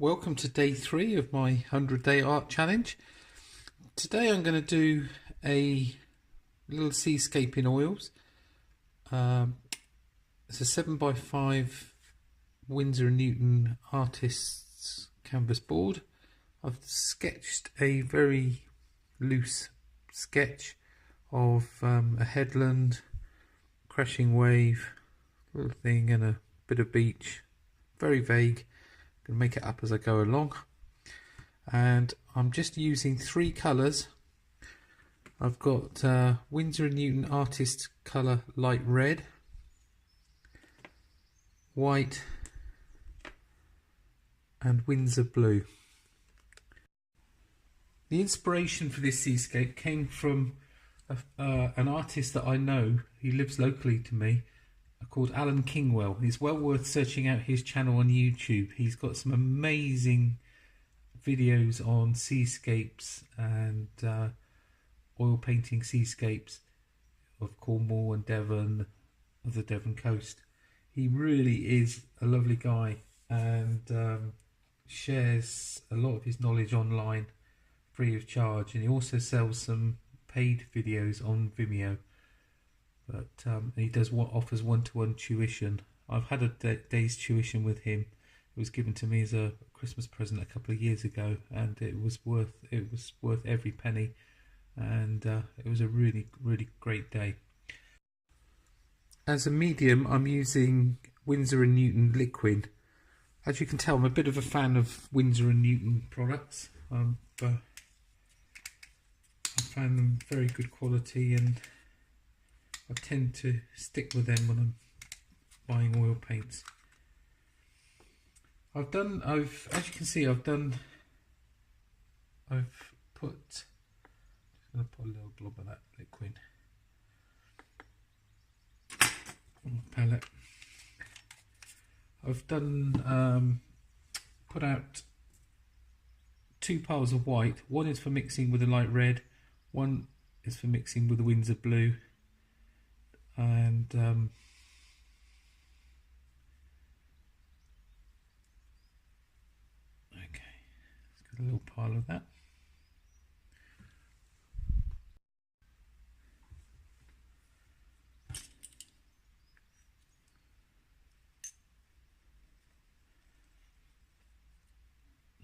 Welcome to day 3 of my 100-day art challenge. Today I'm going to do a little seascape in oils. It's a 7x5 Winsor & Newton artist's canvas board. I've sketched a very loose sketch of a headland, crashing wave, little thing, and a bit of beach. Very vague. Going to make it up as I go along, and I'm just using 3 colours. I've got Winsor & Newton Artist Colour Light Red, White and Winsor Blue. The inspiration for this seascape came from an artist that I know. He lives locally to me, called Alan Kingwell. It's well worth searching out his channel on YouTube. He's got some amazing videos on seascapes and oil painting seascapes of Cornwall and Devon, of the Devon coast. He really is a lovely guy and shares a lot of his knowledge online free of charge, and he also sells some paid videos on Vimeo. But he does offers one-to-one tuition. I've had a day's tuition with him. It was given to me as a Christmas present a couple of years ago, and it was worth every penny. And it was a really great day. As a medium, I'm using Winsor & Newton liquid. As you can tell, I'm a bit of a fan of Winsor & Newton products. I found them very good quality, and I tend to stick with them when I'm buying oil paints. As you can see, I've put, I'm just going to put a little blob of that liquid on the palette. I've put out 2 piles of white. One is for mixing with the light red, one is for mixing with the Winsor blue. And okay, let's get a little pile of that.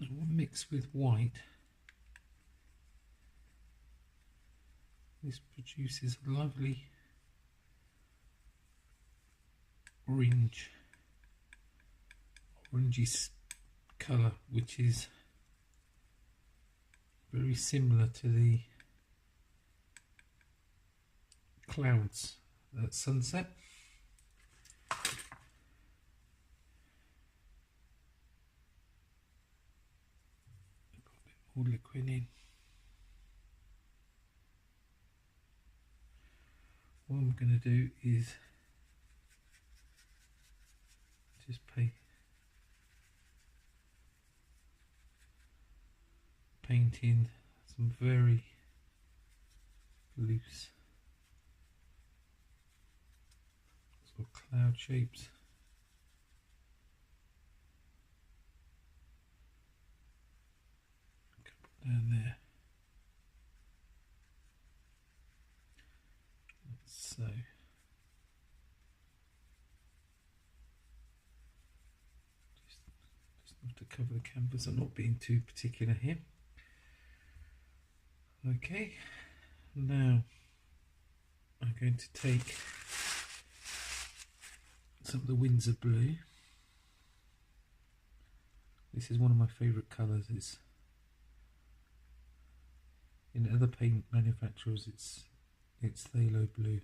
And we'll mix with white. This produces a lovely orangey colour, which is very similar to the clouds at sunset. Got a bit more liquid in. What I'm going to do is just paint in some very loose sort of cloud shapes. A couple down there. So just to cover the canvas. I'm not being too particular here. Okay, now I'm going to take some of the Winsor blue. This is one of my favourite colours. It's in other paint manufacturers it's phthalo blue.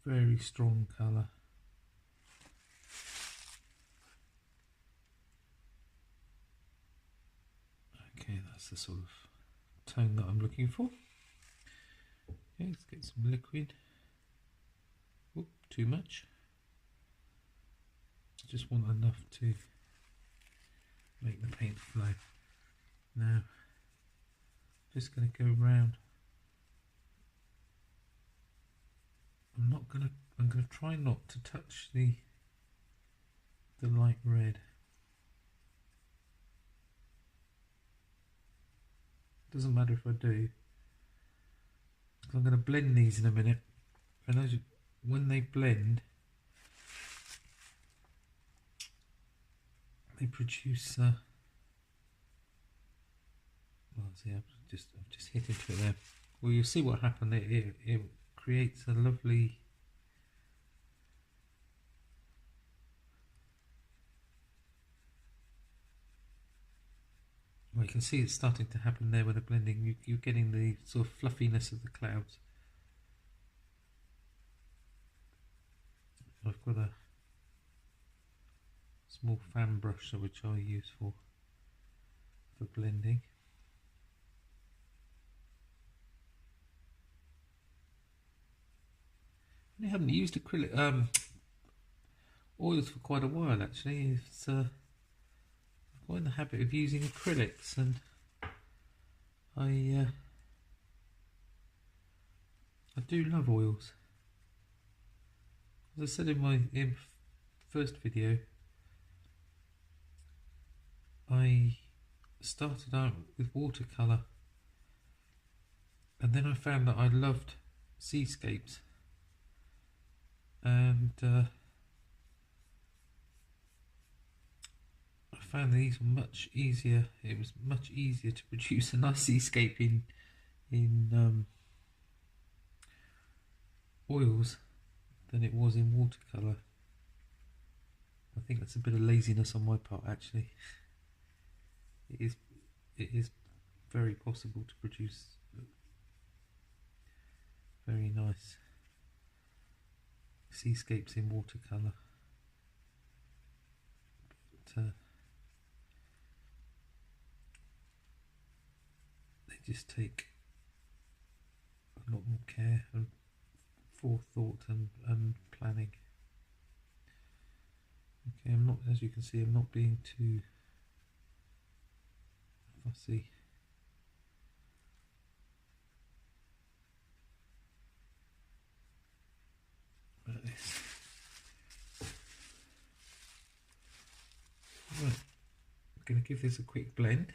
Very strong colour. Okay, that's the sort of tone that I'm looking for. Okay, let's get some liquid. Oop, too much. I just want enough to make the paint flow. Now, just going to go round I'm gonna try not to touch the light red. Doesn't matter if I do, because I'm going to blend these in a minute, and when they blend, they produce. Well, see, I've just hit into it there. Well, you'll see what happened. It creates a lovely. Well, you can see it's starting to happen there with the blending. You're getting the sort of fluffiness of the clouds. I've got a small fan brush which I use for blending. I haven't used acrylic oils for quite a while actually. It's I'm quite in the habit of using acrylics, and I do love oils. As I said in my first video, I started out with watercolour, and then I found that I loved seascapes, and I found these were much easier. It was much easier to produce a nice seascape in oils than it was in watercolour. I think that's a bit of laziness on my part actually. It is very possible to produce very nice seascapes in watercolour, but they just take a lot more care and forethought and planning. Okay, I'm not, as you can see, I'm not being too fussy. About this. Right, I'm going to give this a quick blend,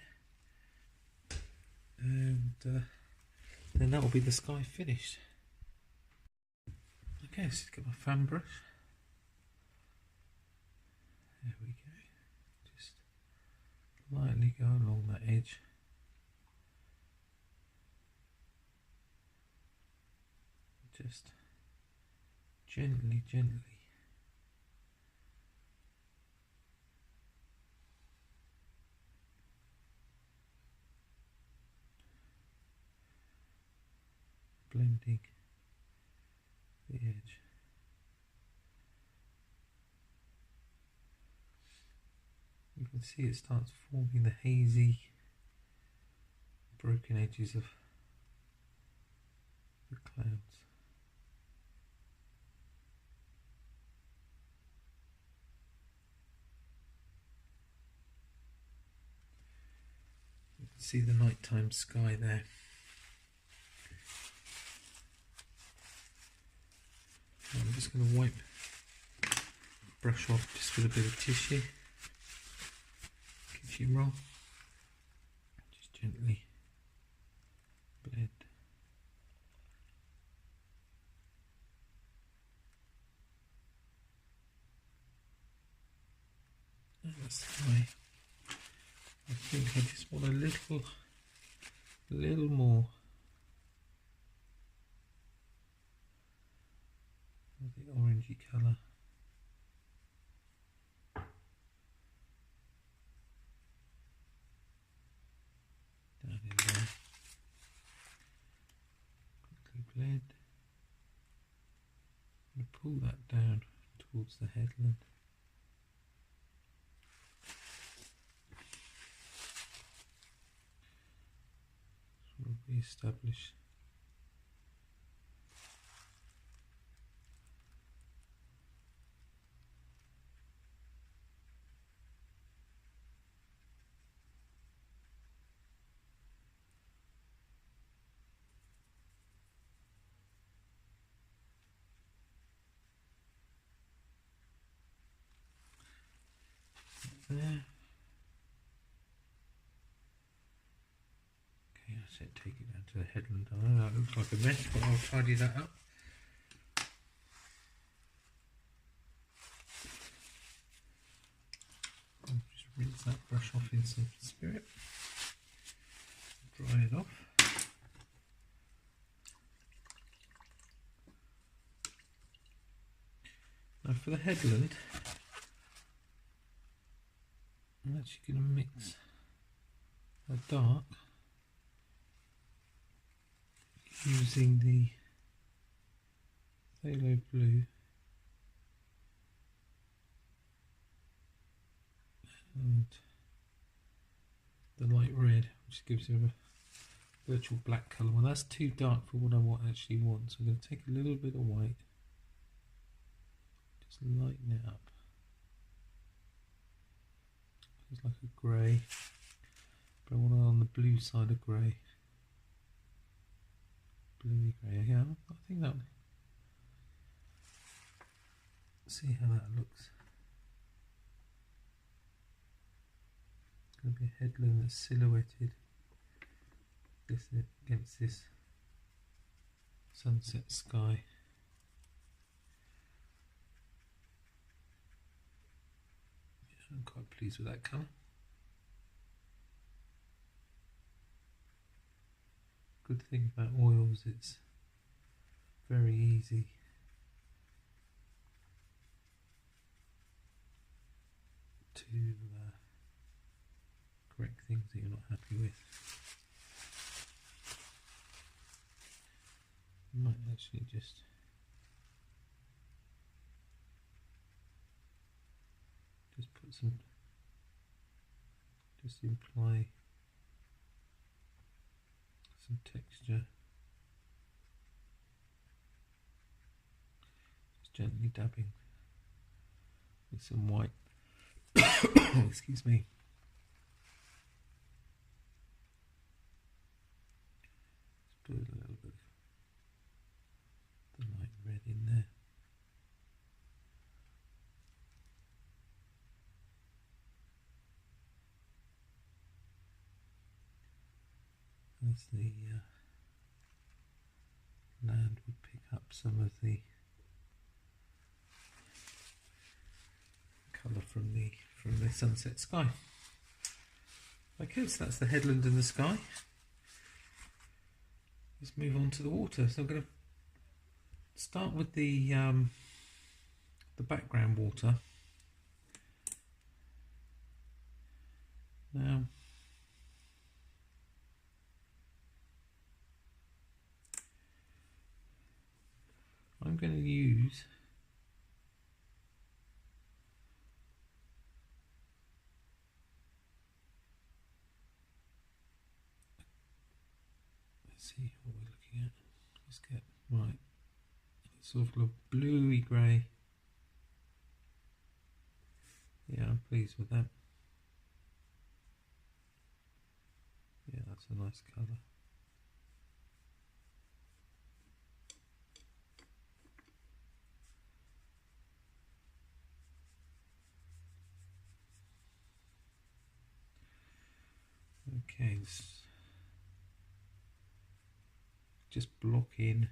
and then that will be the sky finished. Okay, let's get my fan brush. There we go. Just lightly go along that edge. Just gently blending the edge. You can see it starts forming the hazy, broken edges of the clouds. You can see the nighttime sky there. I'm just going to wipe the brush off just with a bit of tissue. Kitchen roll. Just gently blend. And the sky. I think I just want a little more of the orangey colour. Down in there. Quickly blend. I'm going to pull that down towards the headland. Sort of re-establish there. Okay, I said take it down to the headland. I know that looks like a mess, but I'll tidy that up. I'll just rinse that brush off in some spirit. Dry it off. Now for the headland, I'm actually going to mix a dark using the phthalo blue and the light red, which gives you a virtual black colour. Well, that's too dark for what I actually want, so I'm going to take a little bit of white, just lighten it up. It's like a grey, but I want it on the blue side of grey. Bluey grey, yeah, I think that would see how that looks. It's going to be a headland that's silhouetted against this sunset sky. Yeah, I'm quite pleased with that colour. Good thing about oils, it's very easy to correct things that you're not happy with. You might actually just put some, just imply some texture, just gently dabbing with some white. Excuse me. Just put a little bit of the light red in there. As the land would pick up some of the colour from the sunset sky. Okay, so that's the headland and the sky. Let's move on to the water. So I'm going to start with the background water. Now, I'm going to use see what we're looking at. Let's get right. It's sort of a bluey grey. Yeah, I'm pleased with that. Yeah, that's a nice colour. Okay, just block in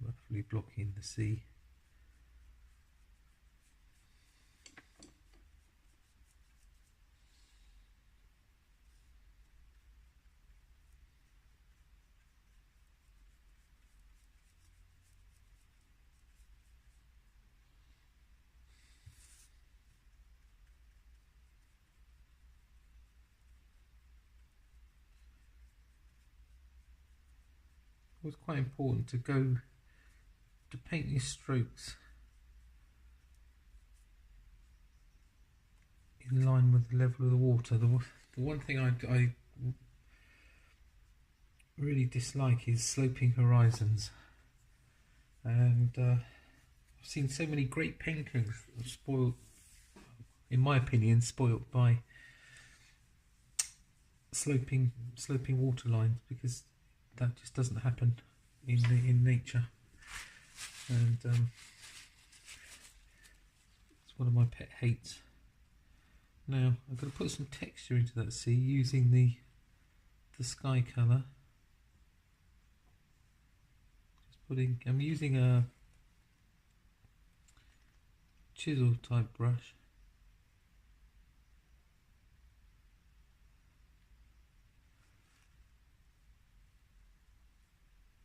roughly blocking the sea. It's quite important to paint your strokes in line with the level of the water. The one thing I really dislike is sloping horizons, and I've seen so many great paintings spoiled, in my opinion, spoiled by sloping water lines, because that just doesn't happen in nature. And it's one of my pet hates. Now I'm going to put some texture into that sea using the sky colour. I'm using a chisel type brush.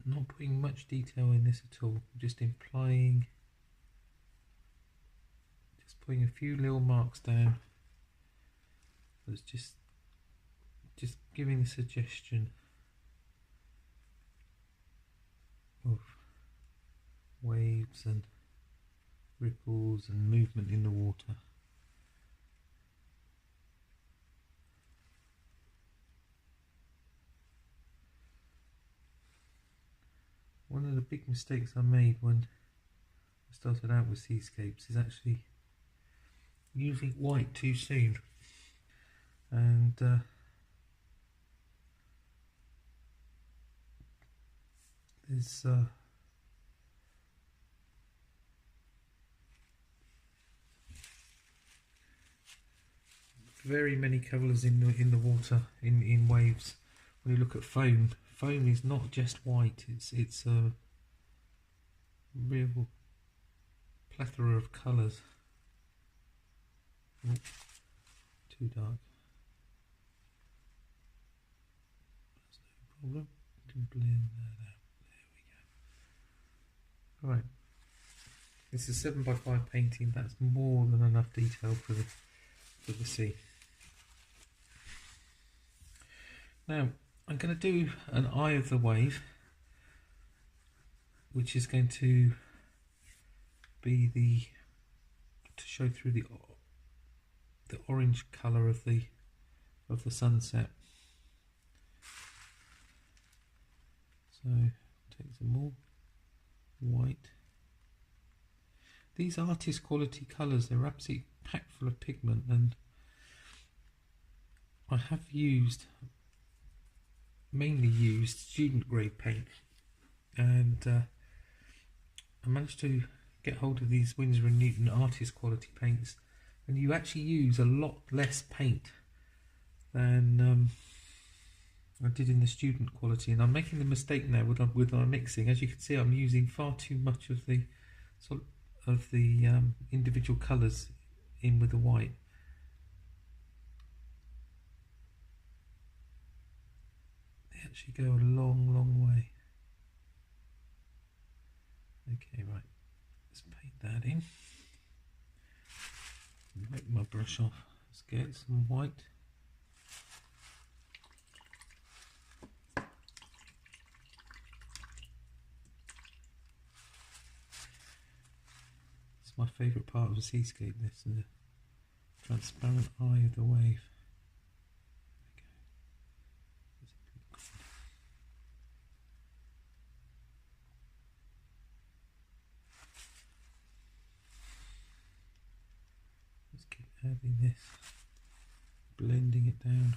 Not putting much detail in this at all, just implying, just putting a few little marks down. It's just giving a suggestion of waves and ripples and movement in the water. One of the big mistakes I made when I started out with seascapes is actually using white too soon, and there's very many colours in the water in waves. When you look at foam is not just white. It's a real plethora of colours. Oh, too dark. That's no problem. You can blend that out. There we go. Right. This is 7x5 painting. That's more than enough detail for the sea. Now I'm going to do an eye of the wave, which is going to be to show through the orange colour of the sunset. So take some more white. These artist quality colours, they're absolutely packed full of pigment, and I have mainly used student grade paint, and I managed to get hold of these Winsor & Newton artist quality paints, and you actually use a lot less paint than I did in the student quality. And I'm making the mistake now with my mixing. As you can see, I'm using far too much of the individual colours in with the white. They actually go a long way. Okay, right, let's paint that in. Wipe my brush off. Let's get some white. It's my favourite part of a seascape, this, the transparent eye of the wave. Let's keep adding this, blending it down.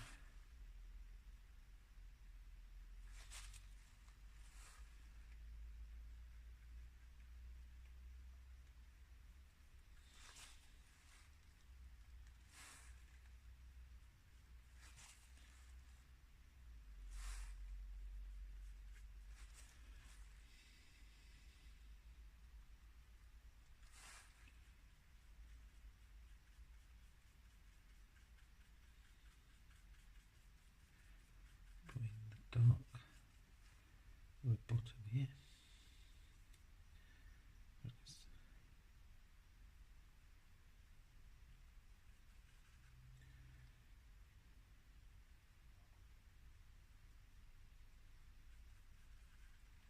Putting the dark at the bottom here.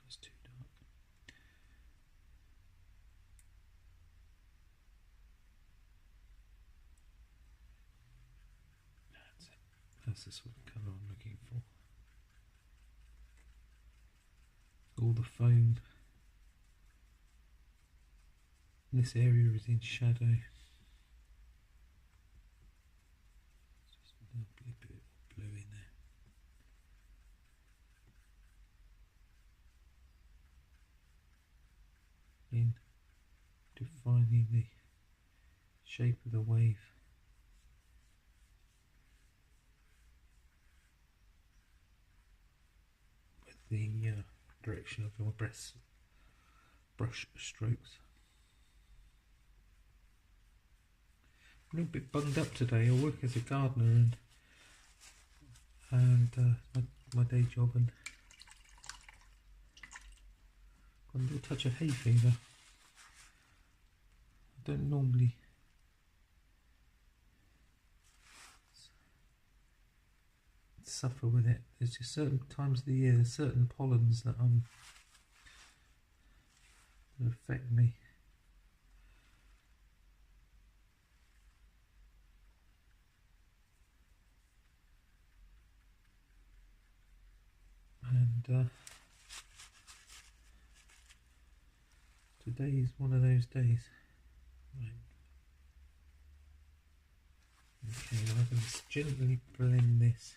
That's too dark. That's it. That's the sort of colour I'm looking for. All the foam this area is in shadow. Just a little bit of blue in there. In defining the shape of the wave with the direction of your brush strokes. I'm a little bit bunged up today. I work as a gardener and my day job, and got a little touch of hay fever. I don't normally suffer with it. There's just certain times of the year, there's certain pollens that affect me. And today is one of those days. Right. Okay, now I'm going to gently blend this.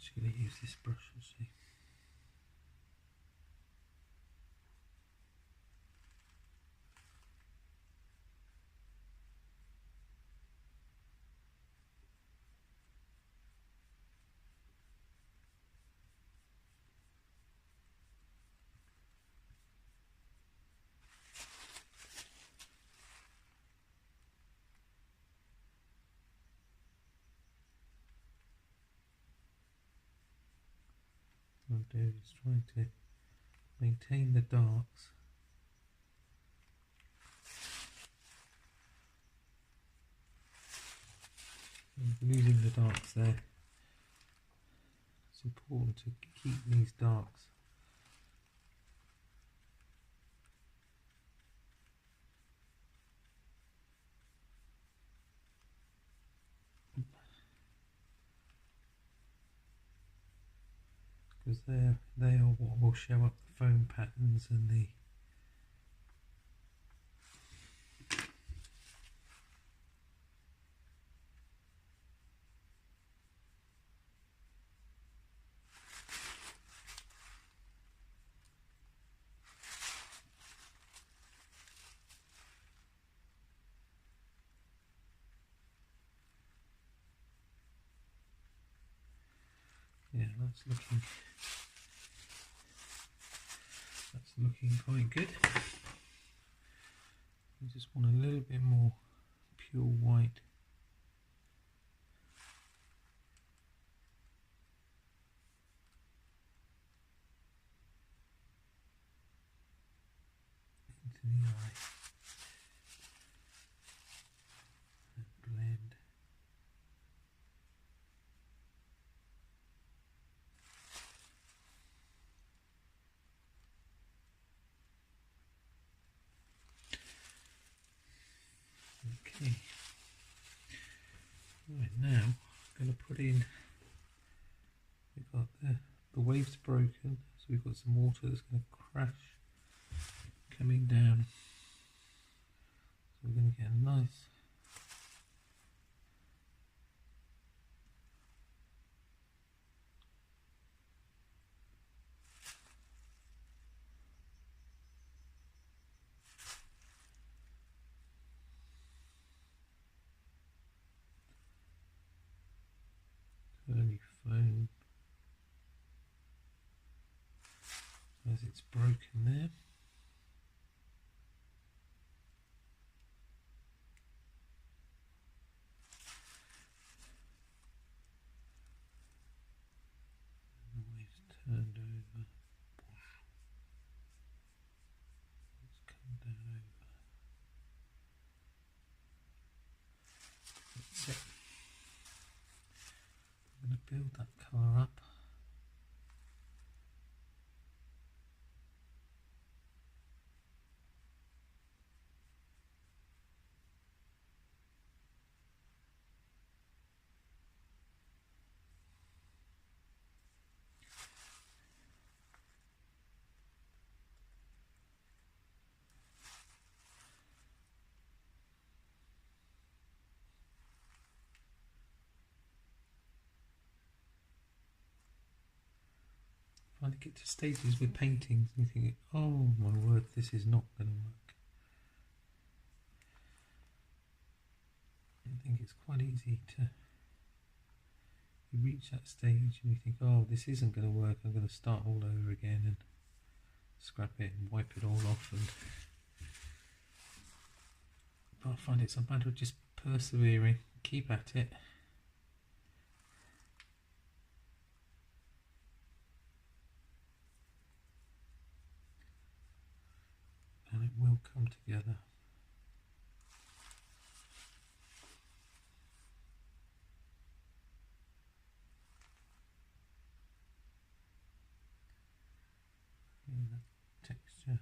Just going to use this brush, we'll see. What I'll do is trying to maintain the darks. I'm losing the darks there. It's important to keep these darks because they are what will show up the foam patterns and the yeah, that's looking quite good. I just want a little bit more pure white. Into the eye. And blend. Okay. Right, now I'm going to put in, we've got the wave's broken, so we've got some water that's going to crash coming down. So we're going to get a nice curly foam as it's broken there. And the wave's turned over. Let's come down over. That's it. I'm going to build that colour up. trying to get to stages with paintings and thinking, oh my word, this is not going to work. I think it's quite easy to reach that stage and you think, oh, this isn't going to work, I'm going to start all over again and scrap it and wipe it all off. But I find it's a matter of just persevering, keep at it. And it will come together. Yeah, that texture.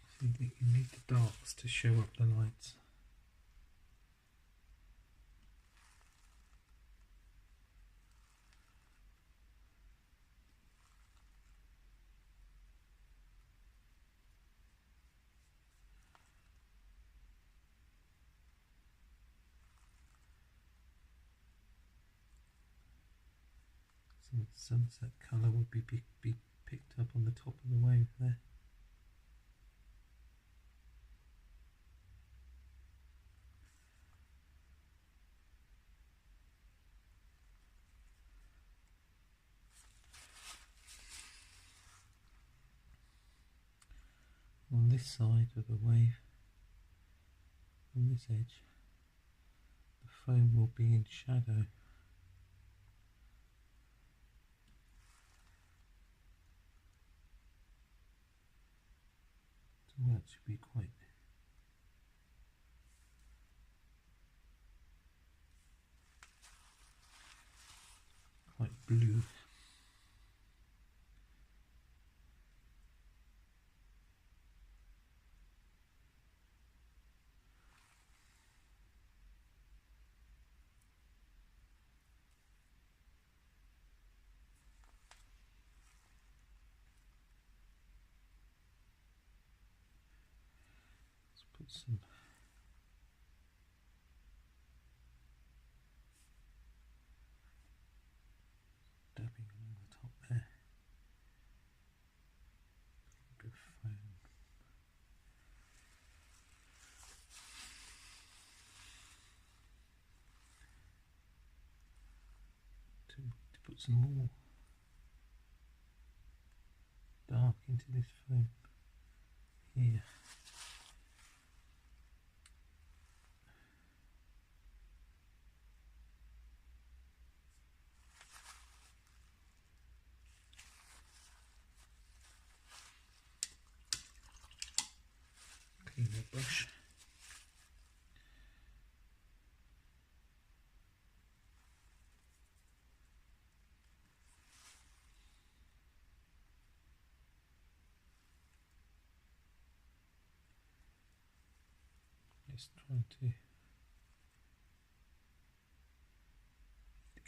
I think that you need the darks to show up the lights. Some sunset colour would be picked up on the top of the wave there. On this side of the wave, on this edge, the foam will be in shadow. So that should be quite blue. Let's put some dabbing along the top there. A bit of foam. To put some more dark into this foam here. Clean the brush. Just trying to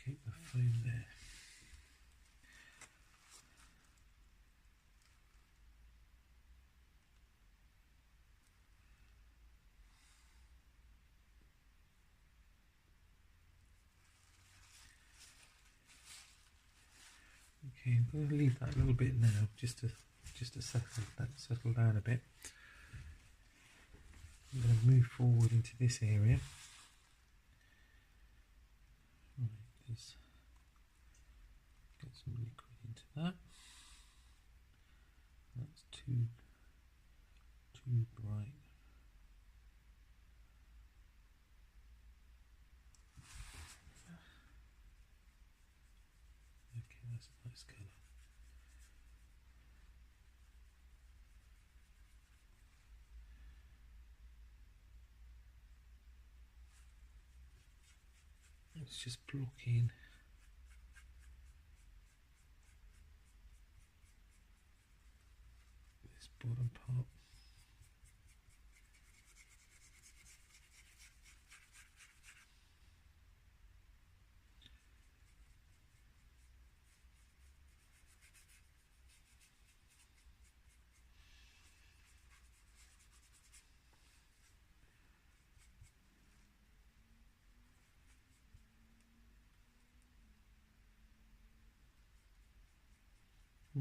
keep the foam there. Okay, I'm going to leave that a little bit now, just to settle down a bit. I'm going to move forward into this area. Right, just get some liquid into that. That's too bright. Okay, that's a nice colour. Let's just block in this bottom part.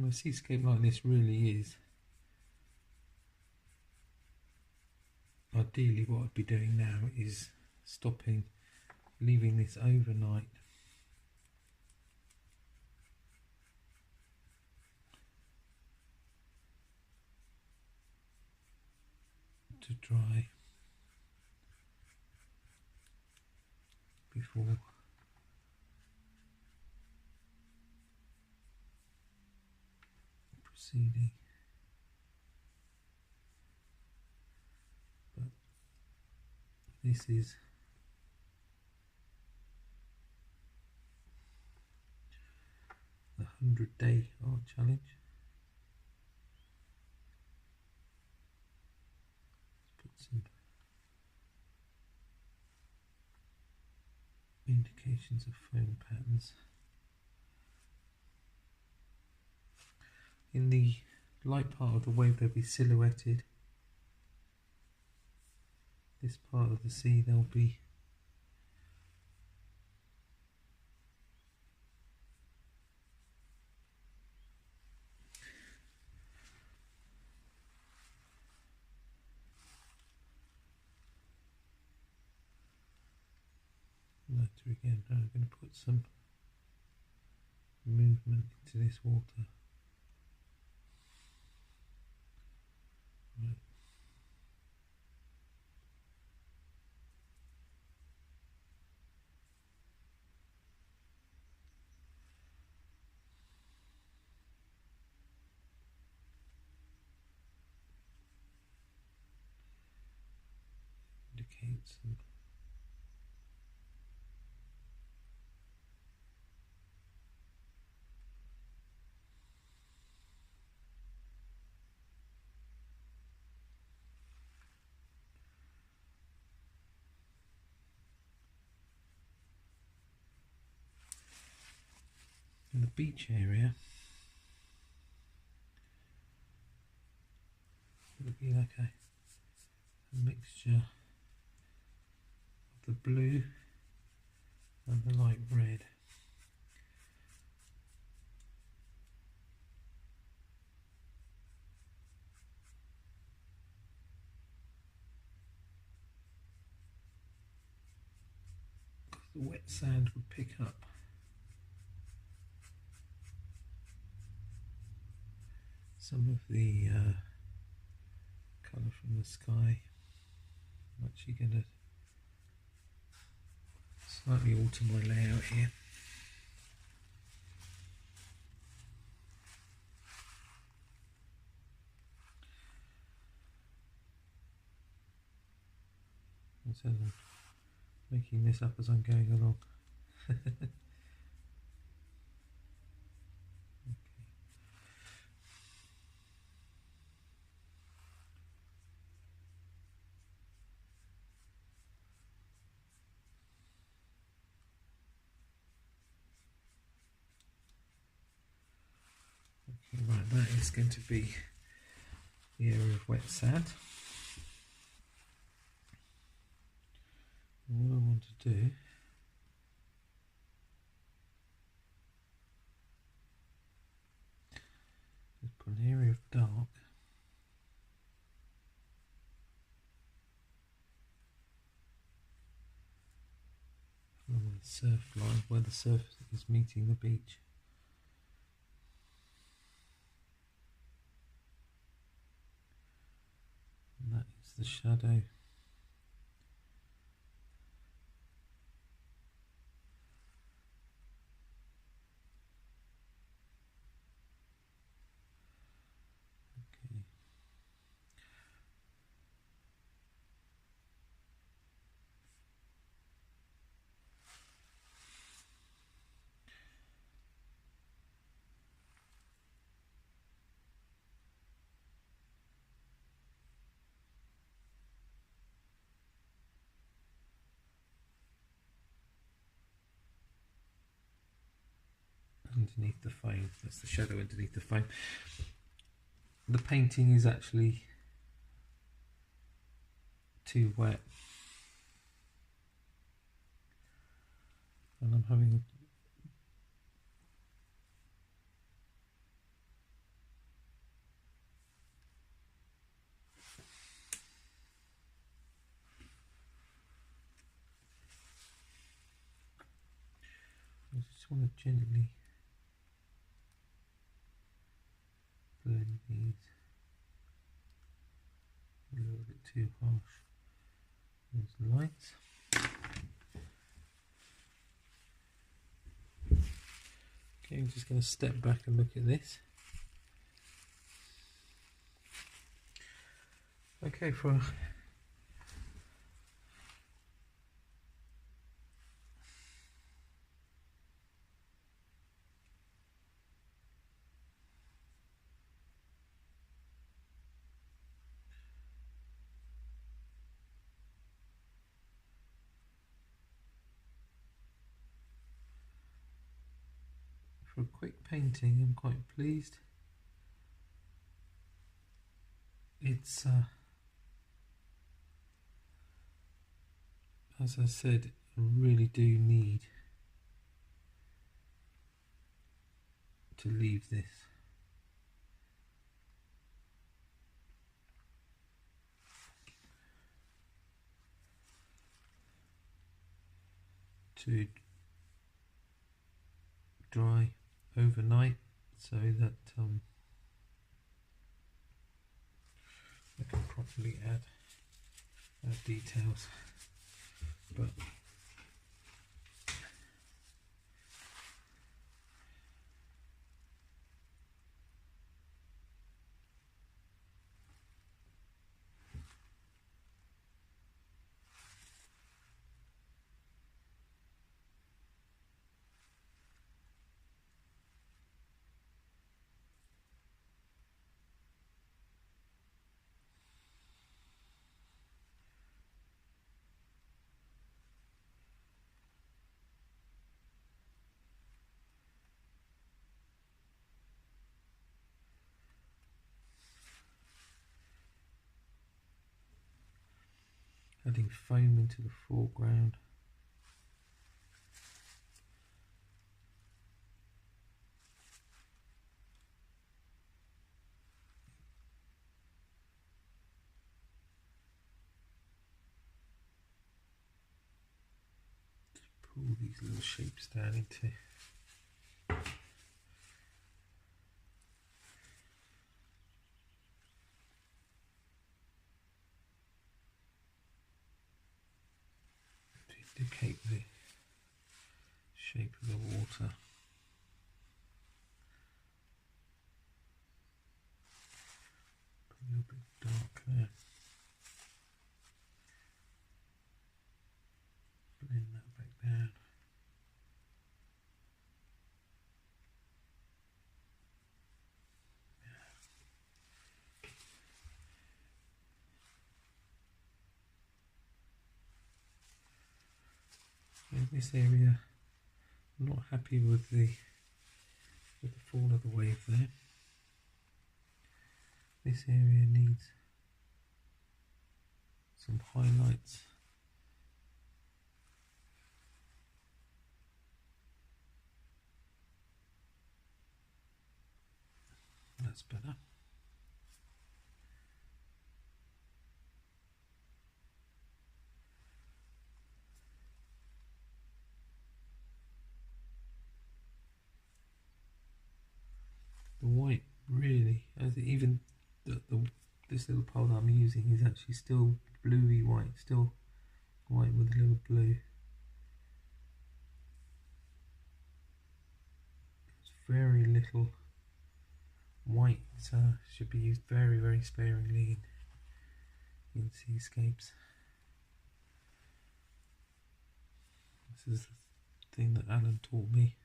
Well, a seascape like this really is ideally what I'd be doing now is stopping, leaving this overnight to dry before proceeding. But this is the 100-day art challenge. Let's put some indications of foam patterns. In the light part of the wave they'll be silhouetted. This part of the sea they'll be lighter again. Now I'm going to put some movement into this water. Right. Indicate some in the beach area. It would be like a mixture of the blue and the light red. The wet sand would pick up some of the colour from the sky. I'm actually going to slightly alter my layout here. Instead of making this up as I'm going along. Okay, right, that is going to be the area of wet sand. And what I want to do is put an area of dark along the surf line where the surf is meeting the beach. And that is the shadow. Okay. Underneath the foam, that's the shadow underneath the foam. The painting is actually too wet, and I'm having just want to gently blend these. A little bit too harsh. Those lights. Okay, I'm just going to step back and look at this. Okay, for a quick painting, I'm quite pleased. It's as I said, I really do need to leave this. To dry overnight so that I can properly add details. But adding foam into the foreground. Just pull these little shapes down into indicate the shape of the water. A little bit dark there. Blend that back down. In this area, I'm not happy with the fall of the wave there. This area needs some highlights. That's better. The white really, as even this little pole that I'm using is actually still bluey white, still white with a little blue. It's very little white, so should be used very, very sparingly in seascapes. This is the thing that Alan taught me.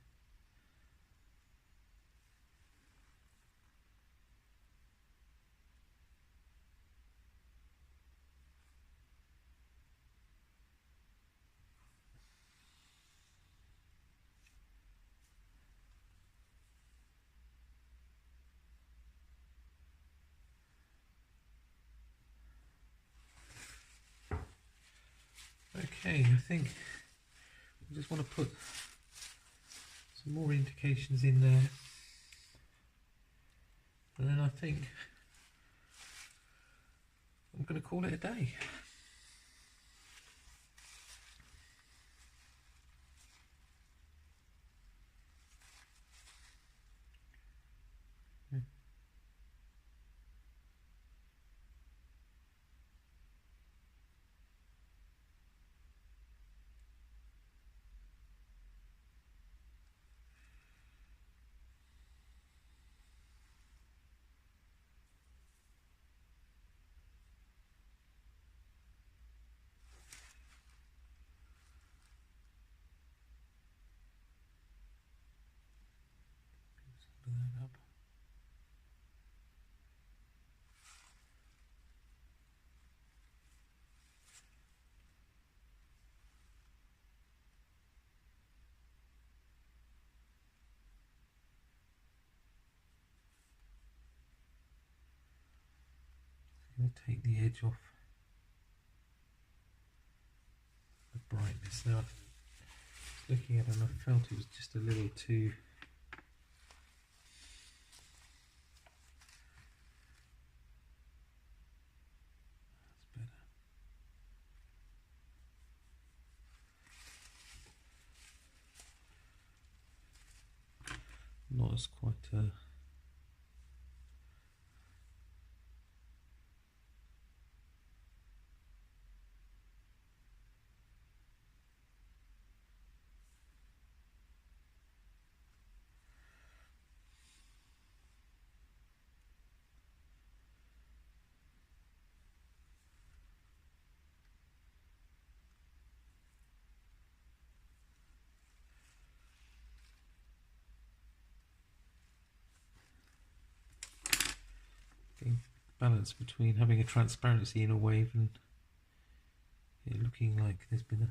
Okay, I think I just want to put some more indications in there, and then I think I'm going to call it a day. that up. I'm going to take the edge off the brightness. Now, looking at it, and I felt it was just a little too. That's better. Not as quite balance between having a transparency in a wave and it looking like there's been a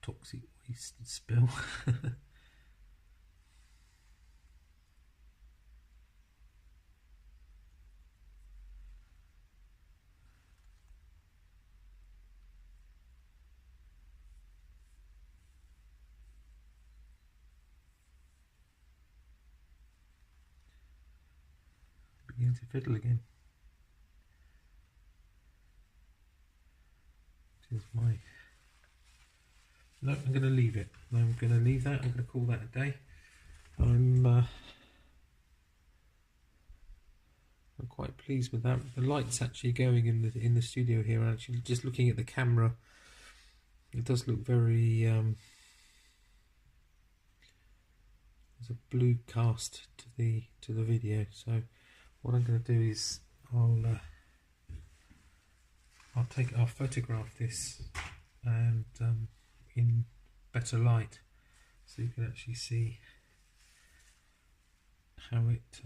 toxic waste spill. Beginning to fiddle again. Here's my. No, I'm going to leave it. I'm going to leave that. I'm going to call that a day. I'm quite pleased with that. The light's actually going in the studio here. Actually, just looking at the camera, it does look very. There's a blue cast to the video. So what I'm going to do is I'll photograph this and in better light, so you can actually see how it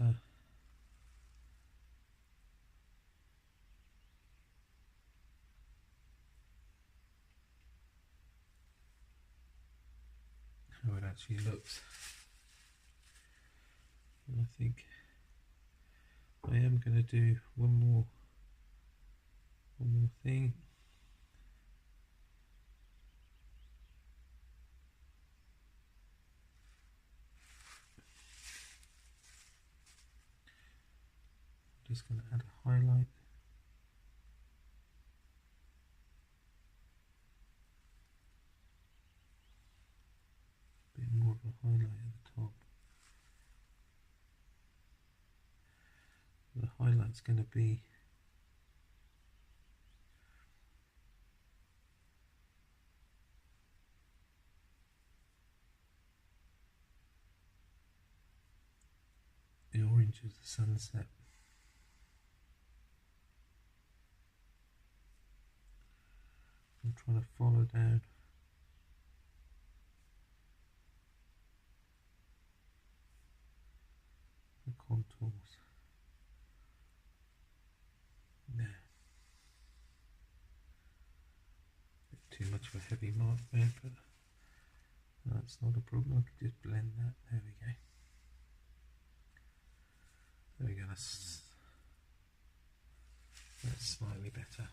actually looks. And I think I am going to do one more thing. I'm just going to add a highlight. A bit more of a highlight at the top. The highlight's going to be the orange of the sunset. I'm trying to follow down the contours. There. Bit too much of a heavy mark there, but that's not a problem. I can just blend that. There we go. There we go. That's slightly better.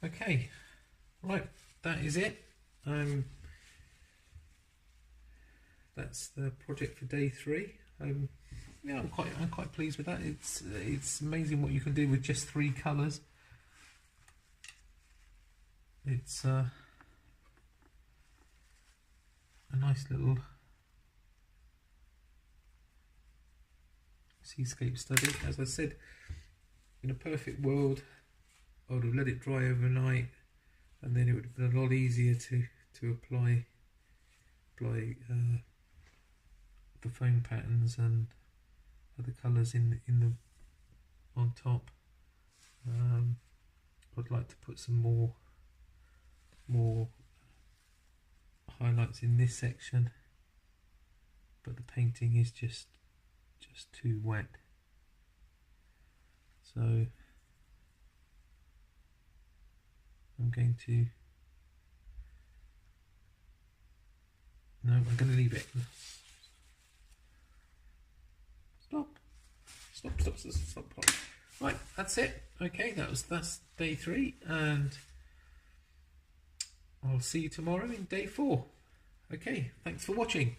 Okay, right. That is it. That's the project for day 3. Yeah, I'm quite pleased with that. It's amazing what you can do with just 3 colours. It's a nice little seascape study. As I said, in a perfect world, I would have let it dry overnight, and then it would have been a lot easier to apply the foam patterns and other colours in the on top. I'd like to put some more highlights in this section, but the painting is just too wet. So I'm going to leave it. Stop. Right, that's it. Okay, that's day 3, and I'll see you tomorrow in day 4. Okay, thanks for watching.